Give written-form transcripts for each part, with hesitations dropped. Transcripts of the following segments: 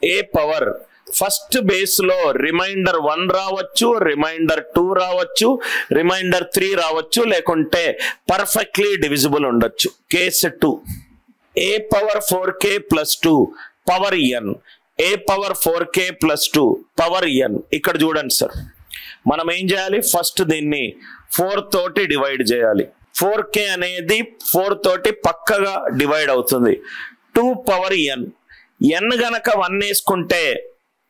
ఏ power first base లో remainder 1 రావచ్చు, remainder 2 రావచ్చు, రిమైండర్ 3 రావచ్చు, లేకుంటే పర్ఫెక్ట్లీ డివిజిబుల్ ఉండొచ్చు. Case 2 a power 4k plus 2 power n, a power 4k plus 2 power n. ఇక్కడ చూడండి సార్, మనం ఏం చేయాలి, ఫస్ట్ దీన్ని 4 తోటి డివైడ్ చేయాలి. 4k అనేది 4 తోటి పక్కగా డివైడ్ అవుతుంది. 2 పవర్ n, n గనక 1 వేసుకుంటే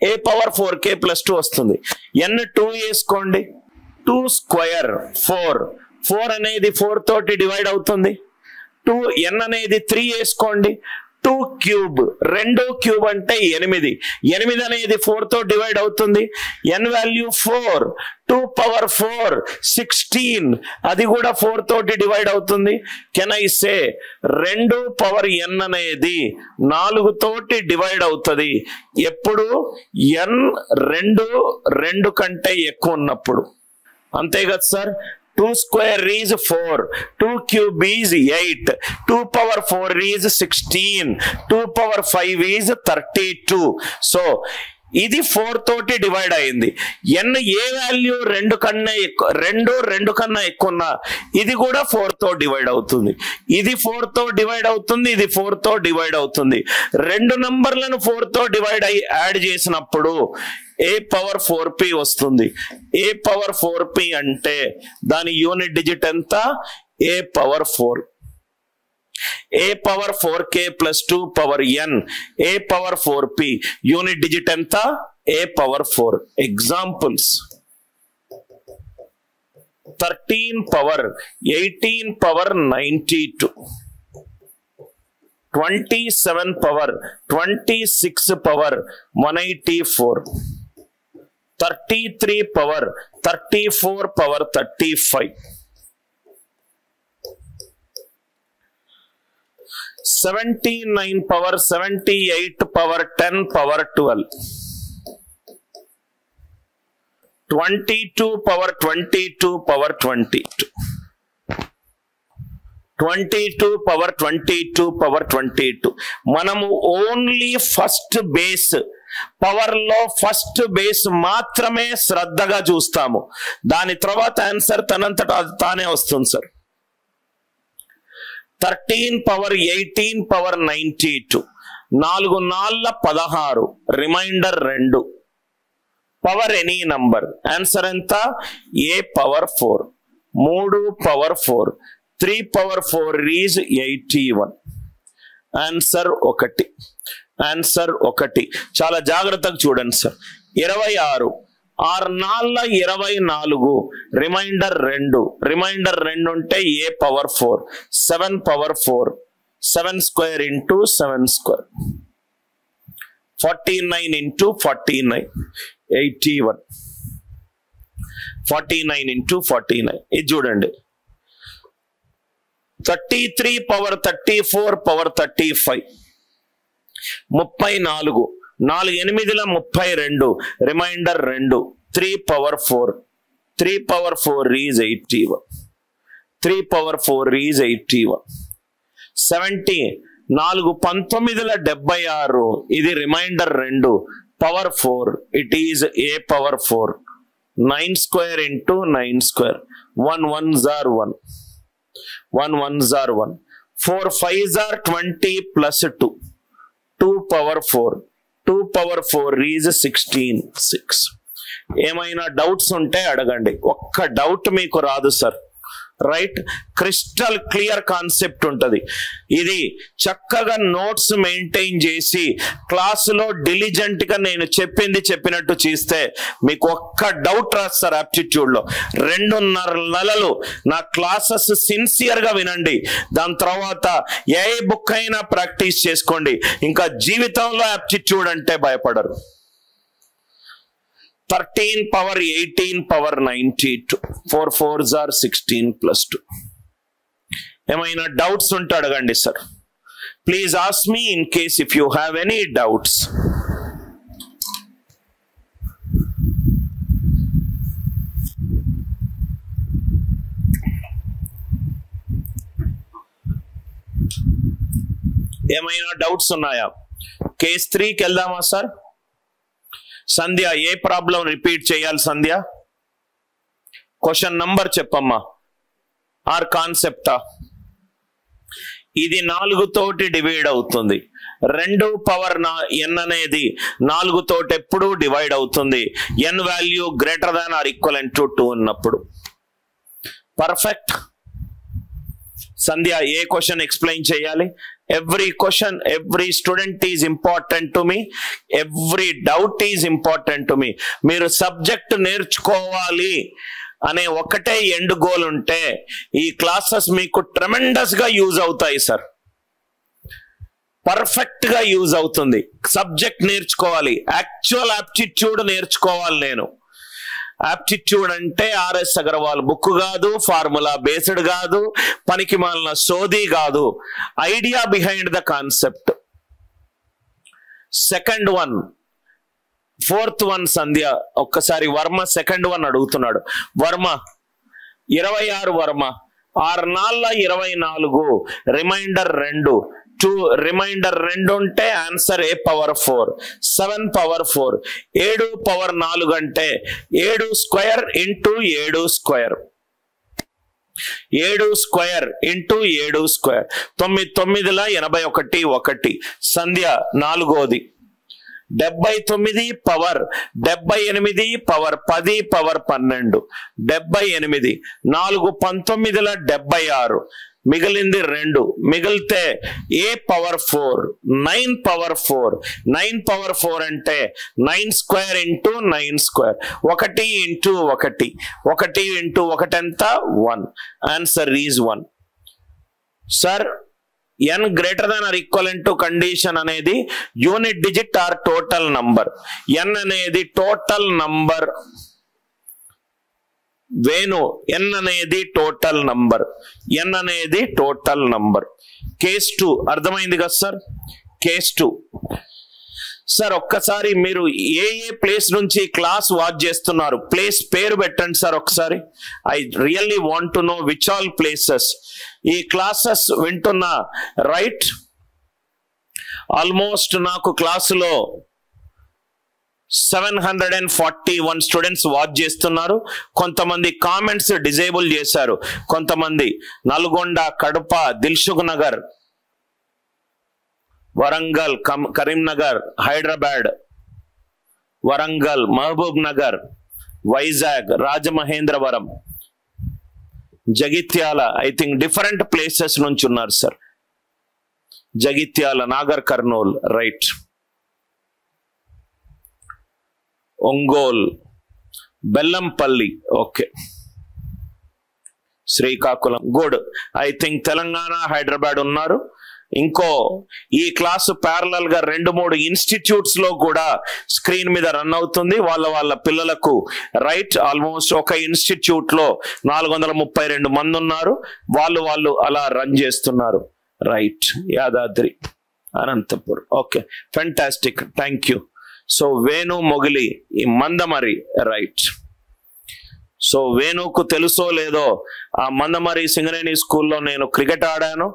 ఏ పవర్ 4k ప్లస్ 2 వస్తుంది. n 2 వేసుకోండి, 2 స్క్వేర్ 4, 4 అనేది 4 తోటి డివైడ్ అవుతుంది. 2 n అనేది 3 వేసుకోండి, 2 క్యూబ్, 2 క్యూబ్ అంటే 8, 8 అనేది 4 తో డివైడ్ అవుతుంది. n వాల్యూ 4, 2 పవర్ 4 16, అది కూడా 4 తోటి డివైడ్ అవుతుంది. Can I say 2 power n అనేది 4 తోటి డివైడ్ అవుతుంది ఎప్పుడు n 2 కంటే ఎక్కువ ఉన్నప్పుడు. అంతే కదా sir. 2 square is 4, 2 cube is 8, 2 power 4 is 16, 2 power 5 is 32. So ఇది 4 తోటి డివైడ్ అయింది. n ఏ వాల్యూ 2 కన్నా ఎక్కువ ఉన్నా ఇది కూడా 4 తో డివైడ్ అవుతుంది. ఇది 4 తో డివైడ్ అవుతుంది, ఇది 4 తో డివైడ్ అవుతుంది. 2 నంబర్లను 4 తో డివైడ్ అయ్యి యాడ్ చేసినప్పుడు ఏ పవర్ 4p వస్తుంది. ఏ పవర్ 4p అంటే దాని యూనిట్ డిజిట్ ఎంత, a power 4. A power 4k plus 2 power n, a power 4p unit digit ఎంత, a power 4. Examples 13 power 18 power 92, 27 power 26 power 184, 33 power 34 power 35, 79 power 78 power 10 power 12, 22 power 22 power 22, 22 power 22 power 22. మనము only first base power లో first base మాత్రమే శ్రద్ధగా చూస్తాము. దాని తర్వాత answer తనంతట తానే వస్తుంది sir. 13 power 18 power 92, 4 4 16, remainder 2, power any number. Answer ఎంత, ఏ పవర్ 4. 3 పవర్ 4, 3 పవర్ 4 ఈజ్ 81. ఆన్సర్ 1. ఆన్సర్ 1. చాలా జాగ్రత్తగా చూడండి సార్. 26, 6 4 24, రిమైండర్ 2, రిమైండర్ 2 ఉంటే a power 4. 7 power 4, 7 square into 7 square, 49 into 49, 81, 49 into 49. ఇది చూడండి. 33 power 34 power 35, 34, 4 8 32, remainder 2, 3 power 4, 3 power 4 ఈజ్ 81, 3 పవర్ 4 ఈజ్ 81. 70, 4 19 76, ఇది remainder 2, power 4, it is a power 4. 9 square into 9 square, 1 1s are 1, 1 1s are 1, 4 5s are 20 plus 2, 2 power 4, 2 power 4 is 16, 6. ఏమైనా doubts ఉంటే అడగండి. ఒక్క doubt మీకు రాదు sir, right? Crystal clear concept ఉంటుంది. ఇది చక్కగా నోట్స్ మెయింటైన్ చేసి క్లాసులో డిలిజెంట్ గా నేను చెప్పినట్టు చేస్తే మీకు ఒక్క డౌట్ రాదు సార్. ఆప్టిట్యూడ్ లో 2.5 నెలలు నా క్లాసెస్ సిన్సియర్ గా వినండి. దాని తర్వాత ఏ బుక్ అయినా ప్రాక్టీస్ చేసుకోండి. ఇంకా జీవితంలో ఆప్టిట్యూడ్ అంటే భయపడరు. 13 power 18 power 92, 4 4s are 16 plus 2. ఏమైనా డౌట్స్ ఉంటే అడగండి sir. Please ask me in case if you have any doubts. ఏమైనా డౌట్స్ ఉన్నాయా? కేస్ 3కి వెళ్దామా సార్? సంధ్య ఏ ప్రాబ్లం రిపీట్ చేయాలి సంధ్య? క్వశ్చన్ నంబర్ చెప్పమ్మా. ఆర్ కాన్సెప్టా? ఇది 4 తోటి డివైడ్ అవుతుంది. 2 పవర్ n అనేది 4 తోటి ఎప్పుడు డివైడ్ అవుతుంది. n value greater than or equivalent to 2 ఉన్నప్పుడు. పర్ఫెక్ట్. సంధ్య ఏ క్వశ్చన్ ఎక్స్ప్లెయిన్ చేయాలి? Every question, every student is important to me, every doubt is important to me. మీరు సబ్జెక్ట్ నేర్చుకోవాలి అనే ఒకటే ఎండ్ గోల్ ఉంటే ఈ క్లాసెస్ మీకు ట్రెమెండస్ గా యూజ్ అవుతాయి సార్. పర్ఫెక్ట్ గా యూజ్ అవుతుంది. సబ్జెక్ట్ నేర్చుకోవాలి, యాక్చువల్ ఆప్టిట్యూడ్ నేర్చుకోవాలి. నేను ఆప్టిట్యూడ్ అంటే ఆర్ఎస్ అగర్వాల్ బుక్ కాదు, ఫార్ములా బేస్డ్ కాదు, పనికి మాలిన సోది కాదు, idea behind the concept. Second one, fourth one Sandhya ఒక్కసారి వర్మ సెకండ్ వన్ అడుగుతున్నాడు. వర్మ 26 వర్మ 6 నాళ్ళ 24 రిమైండర్ 2 రిమైండర్ 2 ఉంటే answer a power 4 7 power 4 7 power 4 అంటే 7 square into 7 square 7 square into 7 square 9 9ల 81 1 సంధ్య నాలుగోది 79 పవర్ 78 పవర్ 10 పవర్ 12 78 4 19ల 76 మిగిలింది 2 మిగిలితే a పవర్ 4 9 పవర్ 4 9 పవర్ 4 అంటే 9 square into 9 square 1 into 1 1 into 1 ఎంత 1. Answer is 1. Sir n greater than or equivalent to condition అనేది unit digit or total number. n అనేది total number. Venu n అనేది total number. n అనేది total number. Case 2 అర్థమైంది కదా sir? Case 2 sir ఒక్కసారి మీరు ఏ ప్లేస్ నుంచి క్లాస్ వాచ్ చేస్తున్నారు ప్లేస్ పేరు పెట్టండి సార్ ఒకసారి. I really want to know which all places ఈ క్లాసెస్ వింటున్నా. రైట్, ఆల్మోస్ట్ నాకు క్లాసులో 741 స్టూడెంట్స్ వాచ్ చేస్తున్నారు. కొంతమంది కామెంట్స్ డిజేబుల్ చేశారు, కొంతమంది Nalgonda, Kadapa, Dilsukh Nagar, Warangal, Karimnagar, Hyderabad, Warangal, Mahbub Nagar, Vizag, Rajamahendravaram, Jagtial, I think different places నుంచి ఉన్నారు sir. Jagtial, Nagar Kurnool, right, Ongole, Bellampalli, okay, Srikakulam, good. I think Telangana, Hyderabad ఉన్నారు. ఇంకో ఈ క్లాసు ప్యారలల్ గా 2-3 ఇన్స్టిట్యూట్స్ లో కూడా స్క్రీన్ మీద రన్ అవుతుంది వాళ్ళ పిల్లలకు. రైట్, ఆల్మోస్ట్ ఒక ఇన్స్టిట్యూట్ లో 432 మంది ఉన్నారు. వాళ్ళు అలా రన్ చేస్తున్నారు. Right, Yadadri, Anantapur, okay, fantastic, thank you. So Venu Mogili, ఈ మందమరి, రైట్. సో వేణుకు తెలుసో లేదో ఆ మందమరి సింగరేణి స్కూల్లో నేను క్రికెట్ ఆడాను,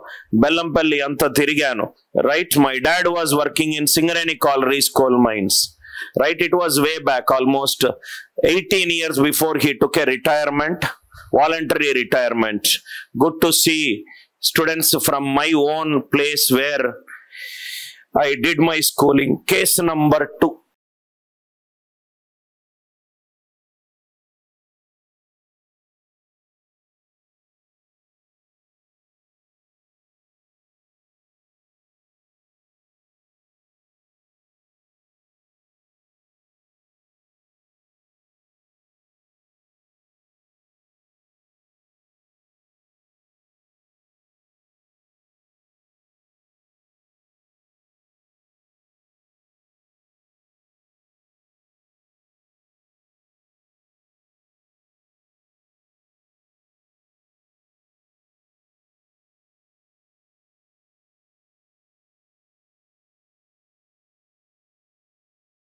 బెల్లంపల్లి అంతా తిరిగాను. Right, my dad was working in Singareni collieries coal mines. Right, it was way back almost 18 years before he took a retirement, voluntary retirement. Good to see students from my own place where I did my schooling. Case number 2.